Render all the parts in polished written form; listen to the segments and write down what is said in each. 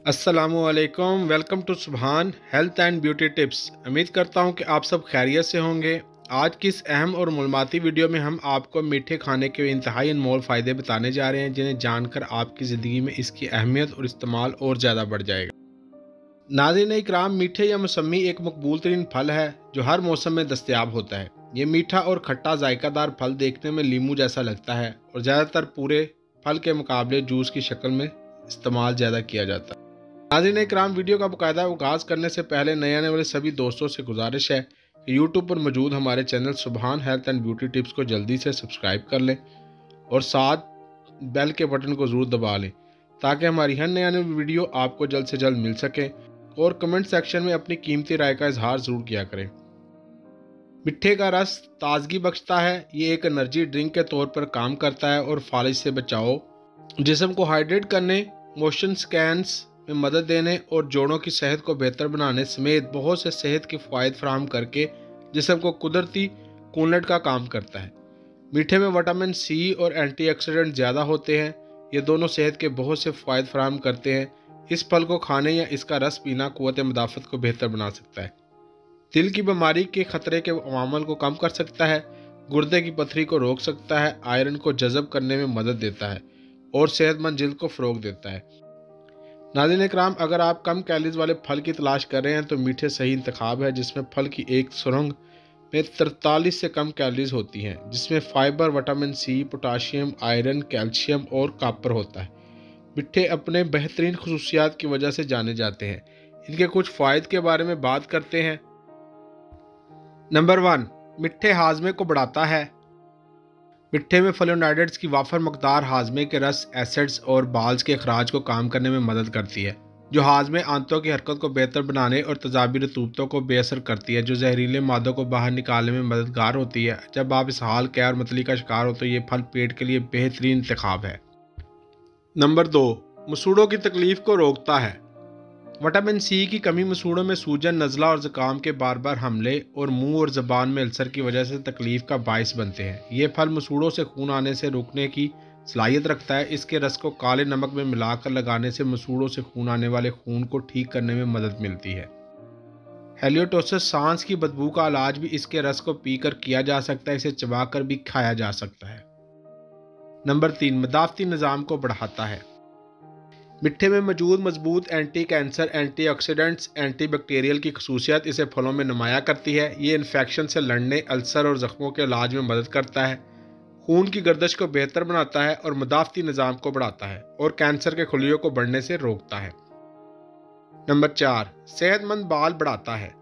अस्सलामुअलैकुम, welcome to सुभान health and beauty tips. उम्मीद करता हूं कि आप सब खैरियत से होंगे। आज की इस अहम और मालूमाती वीडियो में हम आपको मीठे खाने के इंतहाई अनमोल फ़ायदे बताने जा रहे हैं, जिन्हें जानकर आपकी ज़िंदगी में इसकी अहमियत और इस्तेमाल और ज़्यादा बढ़ जाएगा। नाज़रीन इकराम, मीठे या मौसमी एक मकबूल तरीन फल है जो हर मौसम में दस्तयाब होता है। ये मीठा और खट्टा जायकादार फल देखने में लीमू जैसा लगता है और ज़्यादातर पूरे फल के मुकाबले जूस की शक्ल में इस्तेमाल ज़्यादा किया जाता है। नाज़रीन इकराम, वीडियो का बाकायदा आगाज़ करने से पहले नए आने वाले सभी दोस्तों से गुजारिश है कि यूट्यूब पर मौजूद हमारे चैनल सुभान हेल्थ एंड ब्यूटी टिप्स को जल्दी से सब्सक्राइब कर लें और साथ बेल के बटन को ज़रूर दबा लें ताकि हमारी हर नए आने वाली वीडियो आपको जल्द से जल्द मिल सके। और कमेंट सेक्शन में अपनी कीमती राय का इजहार ज़रूर किया करें। मिट्ठे का रस ताजगी बख्शता है। ये एक एनर्जी ड्रिंक के तौर पर काम करता है और फालिज से बचाओ, जिस्म को हाइड्रेट करने, मोशन स्कैन्स में मदद देने और जोड़ों की सेहत को बेहतर बनाने समेत बहुत से सेहत के फ़ायदे फराहम करके जिस्म को कुदरती कूलेंट का काम करता है। मीठे में विटामिन सी और एंटीऑक्सीडेंट ज़्यादा होते हैं। ये दोनों सेहत के बहुत से फ़ायदे फराहम करते हैं। इस फल को खाने या इसका रस पीना क़ुव्वत मुदाफ़त को बेहतर बना सकता है, दिल की बीमारी के ख़तरे के अवामल को कम कर सकता है, गुर्दे की पथरी को रोक सकता है, आयरन को जज़ब करने में मदद देता है और सेहतमंद जिल्द को फ़रोग़ देता है। नाज़रीन इकराम, अगर आप कम कैलोरीज वाले फल की तलाश कर रहे हैं तो मीठे सही इंतखाब है, जिसमें फल की एक सुरंग में 43 से कम कैलोरीज होती हैं, जिसमें fibre, vitamin C, potassium, iron, calcium और कॉपर होता है। मिट्ठे अपने बेहतरीन खुसूसियात की वजह से जाने जाते हैं। इनके कुछ फ़ायदे के बारे में बात करते हैं। नंबर 1, मिट्ठे हाजमे को बढ़ाता है। मिट्ठे में फ्लोनाइड्स की वाफर मकदार हाजमे के रस, एसिड्स और बाल्स के अखराज को काम करने में मदद करती है, जो हाजमे आंतों की हरकत को बेहतर बनाने और तेज़ाबी रतूबतों को बेअसर करती है, जो जहरीले मादों को बाहर निकालने में मददगार होती है। जब आप इस हाल कैर मतली का शिकार हो तो ये फल पेट के लिए बेहतरीन इंतखाब है। नंबर 2, मसूड़ों की तकलीफ को रोकता है। विटामिन सी की कमी मसूड़ों में सूजन, नज़ला और ज़ुकाम के बार बार हमले और मुंह और ज़बान में अल्सर की वजह से तकलीफ का बायस बनते हैं। ये फल मसूड़ों से खून आने से रोकने की सलाहियत रखता है। इसके रस को काले नमक में मिलाकर लगाने से मसूड़ों से खून आने वाले खून को ठीक करने में मदद मिलती है। हेलियोटोसिस, सांस की बदबू का इलाज भी इसके रस को पीकर किया जा सकता है। इसे चबाकर भी खाया जा सकता है। नंबर 3, मदाफ़ती निज़ाम को बढ़ाता है। मिट्ठे में मौजूद मजबूत एंटी कैंसर, एंटीऑक्सीडेंट्स, एंटीबैक्टीरियल की खसूसियत इसे फलों में नुमाया करती है। ये इन्फेक्शन से लड़ने, अल्सर और ज़ख्मों के इलाज में मदद करता है, खून की गर्दिश को बेहतर बनाता है और मदाफ़ती निज़ाम को बढ़ाता है और कैंसर के खुलियों को बढ़ने से रोकता है। नंबर 4, सेहतमंद बाल बढ़ाता है।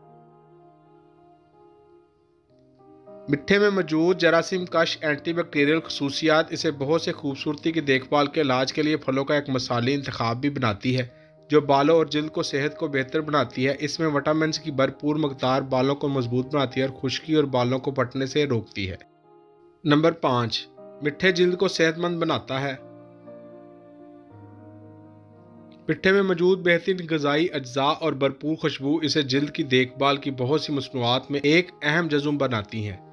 मिट्ठे में मौजूद जरासीम कश एंटीबैक्टीरियल खसूसियात इसे बहुत से खूबसूरती की देखभाल के इलाज के लिए फलों का एक मसाली इंतखाब भी बनाती है, जो बालों और जिल्द को सेहत को बेहतर बनाती है। इसमें विटामिन की भरपूर मकदार बालों को मजबूत बनाती है और खुश्की और बालों को पटने से रोकती है। नंबर 5, मिट्ठे जिल्द को सेहतमंद बनाता है। मिट्ठे में मौजूद बेहतरीन ग़िज़ाई अज्जा और भरपूर खुशबू इसे जिल्द की देखभाल की बहुत सी मसनूआत में एक अहम जज़्म बनाती हैं।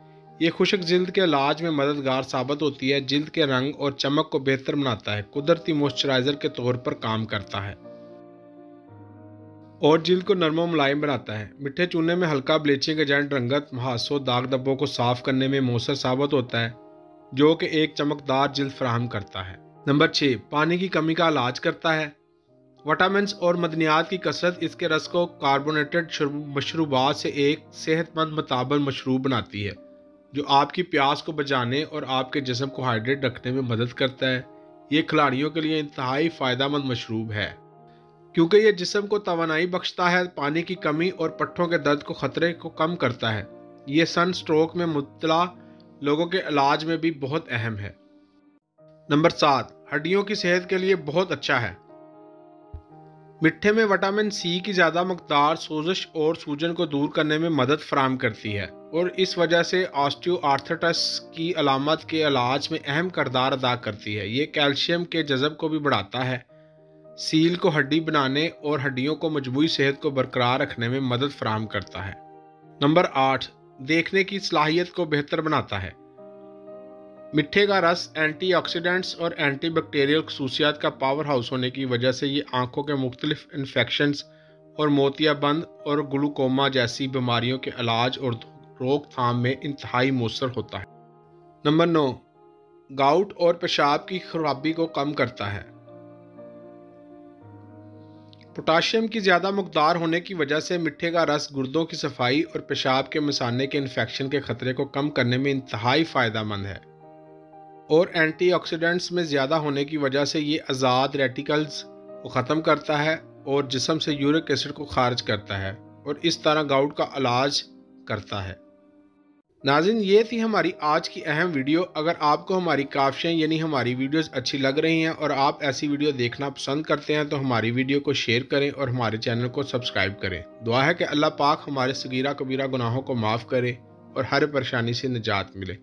ये खुश्क जिल्द के इलाज में मददगार साबित होती है, जिल्द के रंग और चमक को बेहतर बनाता है, कुदरती मॉइस्चराइज़र के तौर पर काम करता है और जिल्द को नरम और मुलायम बनाता है। मिट्ठे चूने में हल्का ब्लीचिंग एजेंट रंगत, मुहासों, दाग धब्बों को साफ करने में मौसर साबित होता है, जो कि एक चमकदार जिल्द फराहम करता है। नंबर 6, पानी की कमी का इलाज करता है। विटामिन और मदनियात की कसरत इसके रस को कार्बोनेटेड मशरूबात से एक सेहतमंद मुताबिल मशरूब बनाती है, जो आपकी प्यास को बुझाने और आपके जिस्म को हाइड्रेट रखने में मदद करता है। ये खिलाड़ियों के लिए इंतहाई फ़ायदेमंद मशरूब है, क्योंकि ये जिस्म को तवानाई बख्शता है, पानी की कमी और पट्ठों के दर्द को ख़तरे को कम करता है। ये सन स्ट्रोक में मुब्तला लोगों के इलाज में भी बहुत अहम है। नंबर 7, हड्डियों की सेहत के लिए बहुत अच्छा है। मिट्ठे में विटामिन सी की ज़्यादा मकदार सोजिश और सूजन को दूर करने में मदद फराहम करती है और इस वजह से ऑस्टियोआर्थराइटिस की अलामत के इलाज में अहम किरदार अदा करती है। ये कैल्शियम के जज़ब को भी बढ़ाता है, सील को हड्डी बनाने और हड्डियों को मजबूती सेहत को बरकरार रखने में मदद फराहम करता है। नंबर 8, देखने की सलाहियत को बेहतर बनाता है। मिट्ठे का रस एंटीऑक्सीडेंट्स और एंटीबैक्टीरियल खसूसियात का पावर हाउस होने की वजह से ये आंखों के मुख्तलिफ इन्फेक्शंस और मोतियाबंद और ग्लूकोमा जैसी बीमारियों के इलाज और रोकथाम में इंतहाई मौसर होता है। नंबर 9, गाउट और पेशाब की खराबी को कम करता है। पोटाशियम की ज़्यादा मकदार होने की वजह से मिट्ठे का रस गुर्दों की सफाई और पेशाब के मसाने के इन्फेक्शन के खतरे को कम करने में इंतहाई फ़ायदेमंद है और एंटीऑक्सीडेंट्स में ज़्यादा होने की वजह से ये आज़ाद रेटिकल्स को ख़त्म करता है और जिस्म से यूरिक एसिड को खारिज करता है और इस तरह गाउट का इलाज करता है। नाज़रीन, ये थी हमारी आज की अहम वीडियो। अगर आपको हमारी काविशें यानी हमारी वीडियोस अच्छी लग रही हैं और आप ऐसी वीडियो देखना पसंद करते हैं तो हमारी वीडियो को शेयर करें और हमारे चैनल को सब्सक्राइब करें। दुआ है कि अल्लाह पाक हमारे सगीरा कबीरा गुनाहों को माफ़ करे और हर परेशानी से निजात मिले।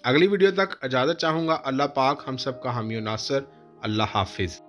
अगली वीडियो तक इजाज़त चाहूँगा। अल्लाह पाक हम सब का हामी और नासर। अल्लाह हाफिज़।